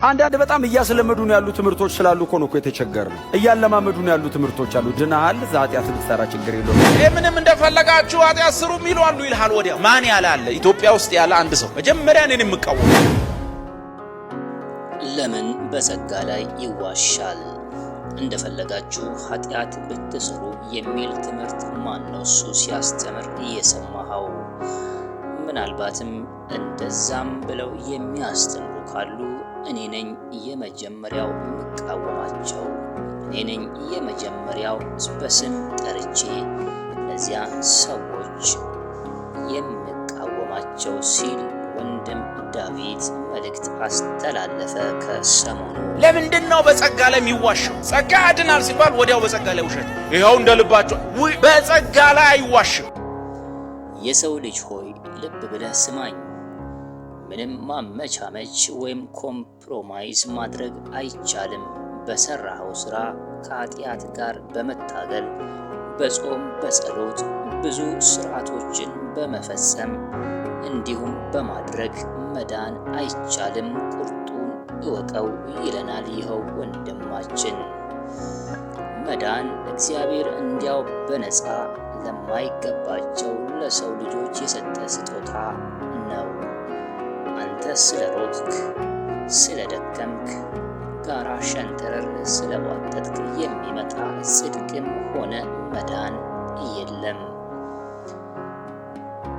አንዳንድ በጣም እያስለመዱን ያሉ ትምህርቶች ስላሉ እኮ ነው የተቸገርነው። እያለማመዱን ያሉ ትምህርቶች አሉ። ድናሃል ኃጢአት ብትሰራ ችግር የለውም። ምንም እንደፈለጋችሁ ኃጢአት ስሩ ይላሉ ይልሃል። ወዲያ ማን ያላለ ኢትዮጵያ ውስጥ ያለ አንድ ሰው መጀመሪያ እኔን የምቃወም ለምን በጸጋ ላይ ይዋሻል? እንደፈለጋችሁ ኃጢአት ብትሰሩ የሚል ትምህርት ማን ነው እሱ ሲያስተምር እየሰማኸው? ምናልባትም እንደዛም ብለው የሚያስተምሩ ካሉ እኔ ነኝ የመጀመሪያው የምቃወማቸው። እኔ ነኝ የመጀመሪያው በስም ጠርቼ እነዚያ ሰዎች የምቃወማቸው ሲል ወንድም ዳዊት መልእክት አስተላለፈ ከሰሞኑ። ለምንድነው በጸጋ ላይ የሚዋሸው? ጸጋ ያድናል ሲባል ወዲያው በጸጋ ላይ ውሸት። ይሄው እንደልባቸው በጸጋ ላይ አይዋሽም። የሰው ልጅ ሆይ ልብ ብለህ ስማኝ። ምንም ማመቻመች ወይም ኮምፕሮማይዝ ማድረግ አይቻልም። በሰራኸው ሥራ ከኃጢአት ጋር በመታገል በጾም በጸሎት ብዙ ሥርዓቶችን በመፈጸም እንዲሁም በማድረግ መዳን አይቻልም። ቁርጡን እወቀው ይለናል ይኸው ወንድማችን። መዳን እግዚአብሔር እንዲያው በነፃ ለማይገባቸው ለሰው ልጆች የሰጠ ስጦታ ነው። አንተ ስለሮጥክ ስለደከምክ ጋራ ሸንተረር ስለዋጠጥክ የሚመጣ ጽድቅም ሆነ መዳን የለም።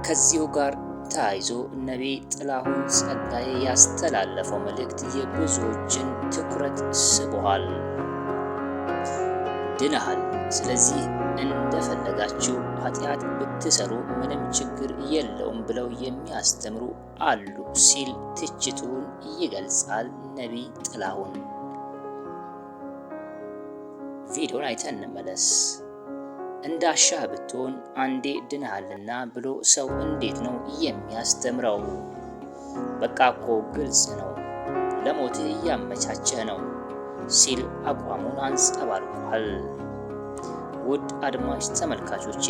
ከዚሁ ጋር ተያይዞ ነቢይ ጥላሁን ጸጋዬ ያስተላለፈው መልእክት የብዙዎችን ትኩረት ስቧል። ድነሃል፣ ስለዚህ እንደፈለጋችሁ ኃጢአት ብትሰሩ ምንም ችግር የለውም ብለው የሚያስተምሩ አሉ ሲል ትችቱን ይገልጻል ነቢይ ጥላሁን። ቪዲዮን አይተን እንመለስ። እንዳሻህ ብትሆን አንዴ ድነሃልና ብሎ ሰው እንዴት ነው የሚያስተምረው? በቃ እኮ ግልጽ ነው፣ ለሞትህ እያመቻቸህ ነው ሲል አቋሙን አንጸባርቋል። ውድ አድማጭ ተመልካቾቼ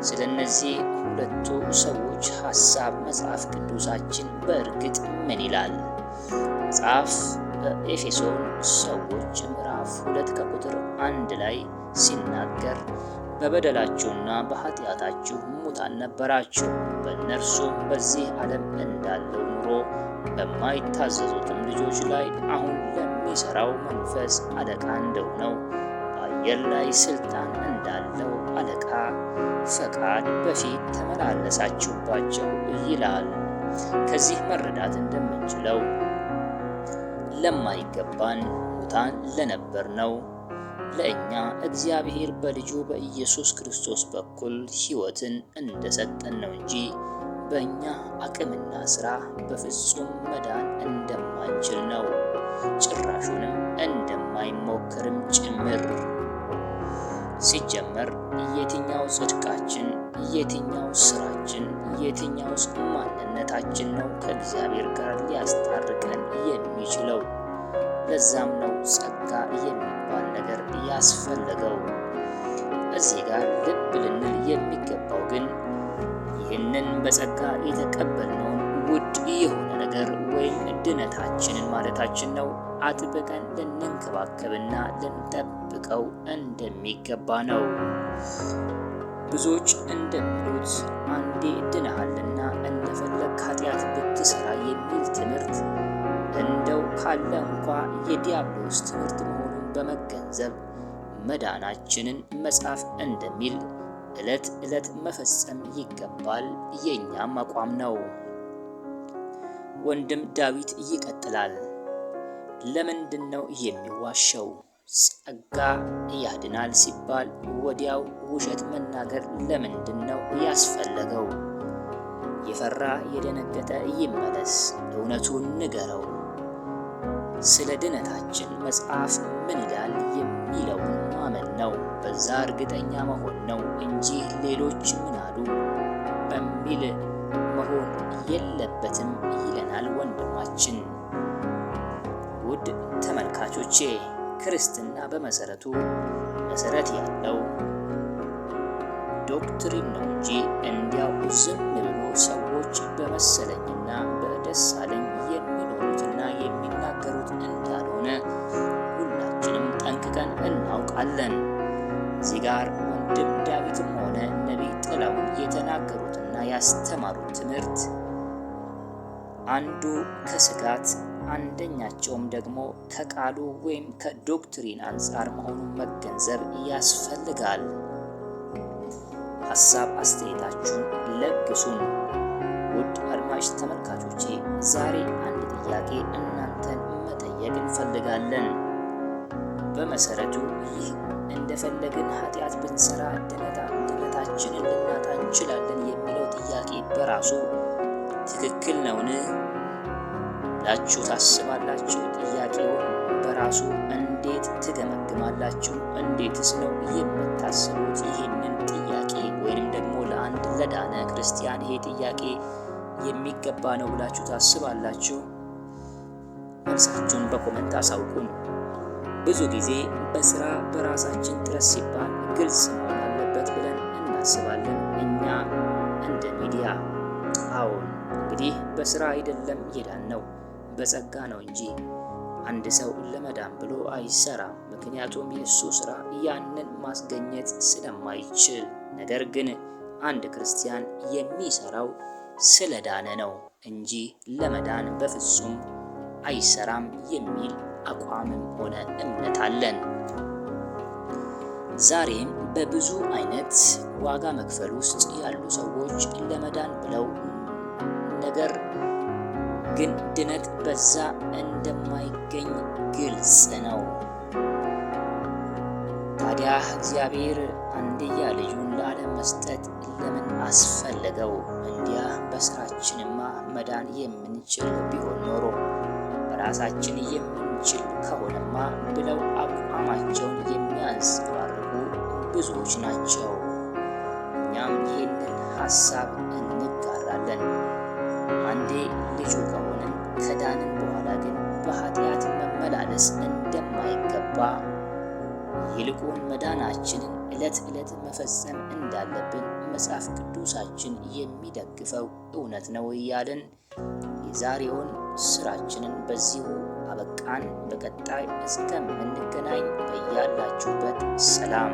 ስለ እነዚህ ሁለቱ ሰዎች ሐሳብ መጽሐፍ ቅዱሳችን በእርግጥ ምን ይላል? መጽሐፍ በኤፌሶን ሰዎች ምዕራፍ 2 ከቁጥር 1 ላይ ሲናገር በበደላችሁና በኃጢአታችሁ ሙታን ነበራችሁ፣ በእነርሱም በዚህ ዓለም እንዳለው ኑሮ በማይታዘዙትም ልጆች ላይ አሁን ለሚሠራው መንፈስ አለቃ እንደሆነው በአየር ላይ ሥልጣን እንዳለው አለቃ ፈቃድ በፊት ተመላለሳችሁባቸው ይላል። ከዚህ መረዳት እንደምንችለው ለማይገባን ሙታን ለነበርነው ለእኛ እግዚአብሔር በልጁ በኢየሱስ ክርስቶስ በኩል ሕይወትን እንደሰጠን ነው እንጂ በእኛ አቅምና ሥራ በፍጹም መዳን እንደማንችል ነው። ጭራሹንም እንደማይሞከርም ጭምር። ሲጀመር የትኛው ጽድቃችን፣ የትኛው ሥራችን፣ የትኛውስ ማንነታችን ነው ከእግዚአብሔር ጋር ሊያስታርቀን የሚችለው? ለዛም ነው ጸጋ የሚባል ነገር ያስፈለገው። እዚህ ጋር ልብ ልንል የሚገባው ግን ይህንን በጸጋ የተቀበልነውን ውድ የሆነ ነገር ወይም ድነታችንን ማለታችን ነው አጥብቀን ልንንከባከብና ልንጠብቀው እንደሚገባ ነው። ብዙዎች እንደሚሉት አንዴ ድነሃልና እንደፈለግ ኃጢአት ብትሰራ የሚል ትምህርት እንደው ካለ እንኳ የዲያብሎስ ትምህርት መሆኑን በመገንዘብ መዳናችንን መጽሐፍ እንደሚል ዕለት ዕለት መፈጸም ይገባል የኛም አቋም ነው። ወንድም ዳዊት ይቀጥላል። ለምንድን ነው የሚዋሸው? ጸጋ ያድናል ሲባል ወዲያው ውሸት መናገር ለምንድን ነው ያስፈለገው? የፈራ የደነገጠ ይመለስ፣ እውነቱን ንገረው። ስለ ድነታችን መጽሐፍ ምን ይላል የሚለውን ማመን ነው። በዛ እርግጠኛ መሆን ነው እንጂ ሌሎች ምን አሉ በሚል መሆን የለበትም ይለናል ወንድማችን። ውድ ተመልካቾቼ ክርስትና በመሰረቱ መሰረት ያለው ዶክትሪን ነው እንጂ እንዲያው ዝም ብሎ ሰዎች በመሰለኝና በደሳለኝ የሚኖሩትና የሚናገሩት እንመለከታለን። እዚህ ጋር ወንድም ዳዊትም ሆነ ነቢይ ጥላሁን የተናገሩትና ያስተማሩት ትምህርት አንዱ ከስጋት አንደኛቸውም ደግሞ ከቃሉ ወይም ከዶክትሪን አንጻር መሆኑን መገንዘብ ያስፈልጋል። ሐሳብ አስተያየታችሁን ለግሱን። ውድ አድማጭ ተመልካቾቼ ዛሬ አንድ ጥያቄ እናንተን መጠየቅ እንፈልጋለን። በመሰረቱ ይህ እንደፈለግን ኃጢአት ብንሰራ ድነታችንን ልናጣ እንችላለን የሚለው ጥያቄ በራሱ ትክክል ነውን ብላችሁ ታስባላችሁ? ጥያቄውን በራሱ እንዴት ትገመግማላችሁ? እንዴትስ ነው የምታስቡት? ይህንን ጥያቄ ወይንም ደግሞ ለአንድ ለዳነ ክርስቲያን ይሄ ጥያቄ የሚገባ ነው ብላችሁ ታስባላችሁ? መልሳችሁን በኮመንት አሳውቁን። ብዙ ጊዜ በስራ በራሳችን ጥረት ሲባል ግልጽ መሆን አለበት ብለን እናስባለን እኛ እንደ ሚዲያ። አዎን እንግዲህ በስራ አይደለም የዳን ነው በጸጋ ነው እንጂ አንድ ሰው ለመዳን ብሎ አይሰራም። ምክንያቱም የእሱ ስራ ያንን ማስገኘት ስለማይችል። ነገር ግን አንድ ክርስቲያን የሚሰራው ስለዳነ ነው እንጂ ለመዳን በፍጹም አይሰራም የሚል አቋምም ሆነ እምነት አለን። ዛሬም በብዙ አይነት ዋጋ መክፈል ውስጥ ያሉ ሰዎች ለመዳን ብለው ነገር ግን ድነት በዛ እንደማይገኝ ግልጽ ነው። ታዲያ እግዚአብሔር አንድያ ልጁን ለዓለም መስጠት ለምን አስፈለገው? እንዲያ በስራችንማ መዳን የምንችል ቢሆን ኖሮ በራሳችን የምንችል ከሆነማ ብለው አቋማቸውን የሚያንጸባርቁ ብዙዎች ናቸው። እኛም ይህንን ሐሳብ እንጋራለን። አንዴ ልጁ ከሆንን ከዳንን በኋላ ግን በኃጢአት መመላለስ እንደማይገባ ይልቁን መዳናችንን ዕለት ዕለት መፈጸም እንዳለብን መጽሐፍ ቅዱሳችን የሚደግፈው እውነት ነው እያልን የዛሬውን ስራችንን በዚሁ አበቃን። በቀጣይ እስከምንገናኝ በያላችሁበት ሰላም